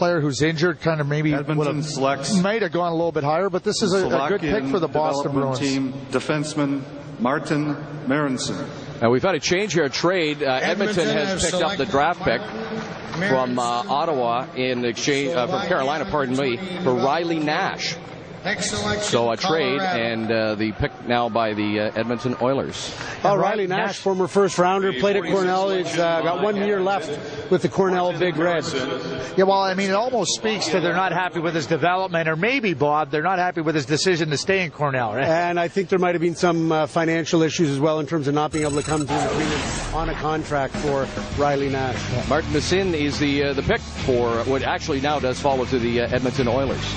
player who's injured, kind of maybe Edmonton selects might have gone a little bit higher, but this is a good pick for the Boston Bruins. Team defenseman Martin Marincin. Now we've had a change here, a trade. Edmonton has picked up the draft pick from Ottawa in exchange from Carolina, pardon me, for Riley Nash. So a trade, and the pick now by the Edmonton Oilers. Riley Nash, former first-rounder, played at Cornell. He's got 1 year left with the Cornell Big Red. Yeah, well, I mean, it almost speaks to they're not happy with his development, or maybe, Bob, they're not happy with his decision to stay in Cornell, right? And I think there might have been some financial issues as well in terms of not being able to come to an agreement on a contract for Riley Nash. Yeah. Marincin is the pick for what actually now does follow to the Edmonton Oilers.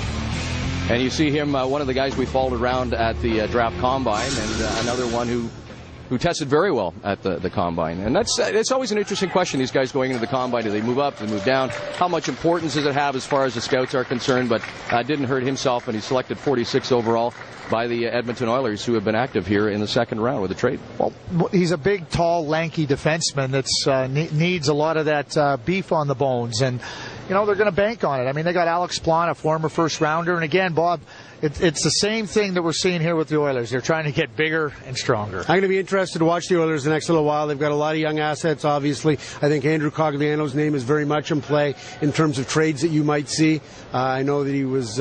And you see him, one of the guys we followed around at the draft combine, and another one who tested very well at the combine. And it's always an interesting question, these guys going into the combine. Do they move up? Do they move down? How much importance does it have as far as the scouts are concerned? But didn't hurt himself, and he's selected 46 overall by the Edmonton Oilers, who have been active here in the second round with a trade. Well, he's a big, tall, lanky defenseman that needs a lot of that beef on the bones. And they're going to bank on it. I mean, they got Alex Plon, a former first-rounder. And again, Bob, it's the same thing that we're seeing here with the Oilers. They're trying to get bigger and stronger. I'm going to be interested to watch the Oilers the next little while. They've got a lot of young assets, obviously. I think Andrew Cogliano's name is very much in play in terms of trades that you might see. I know that he was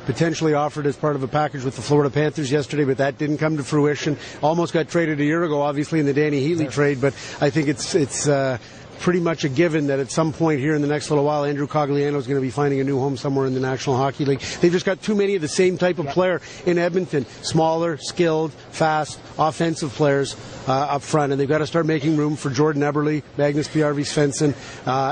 potentially offered as part of a package with the Florida Panthers yesterday, but that didn't come to fruition. Almost got traded a year ago, obviously, in the Danny Heatley trade, but I think it's pretty much a given that at some point here in the next little while, Andrew Cogliano is going to be finding a new home somewhere in the National Hockey League. They've just got too many of the same type of player in Edmonton. Smaller, skilled, fast, offensive players up front. And they've got to start making room for Jordan Eberle, Magnus Bjarvi-Svensson,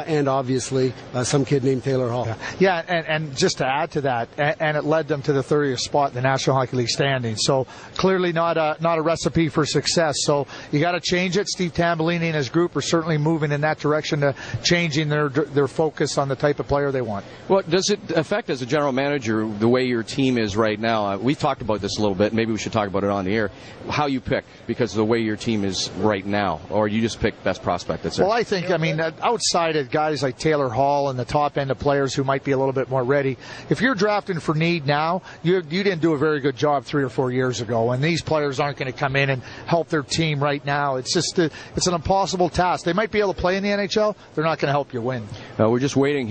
and obviously some kid named Taylor Hall. Yeah, and just to add to that, and it led them to the 30th spot in the National Hockey League standings. So clearly not a recipe for success. So you got to change it. Steve Tambellini and his group are certainly moving in that direction to changing their focus on the type of player they want. Well, does it affect, as a general manager, the way your team is right now? We've talked about this a little bit. Maybe we should talk about it on the air. How you pick because of the way your team is right now, or you just pick best prospect? That's it. Well, I think, outside of guys like Taylor Hall and the top end of players who might be a little bit more ready, if you're drafting for need now, you didn't do a very good job 3 or 4 years ago, and these players aren't going to come in and help their team right now. It's just it's an impossible task. They might be able to play in the NHL. They're not going to help you win. We're just waiting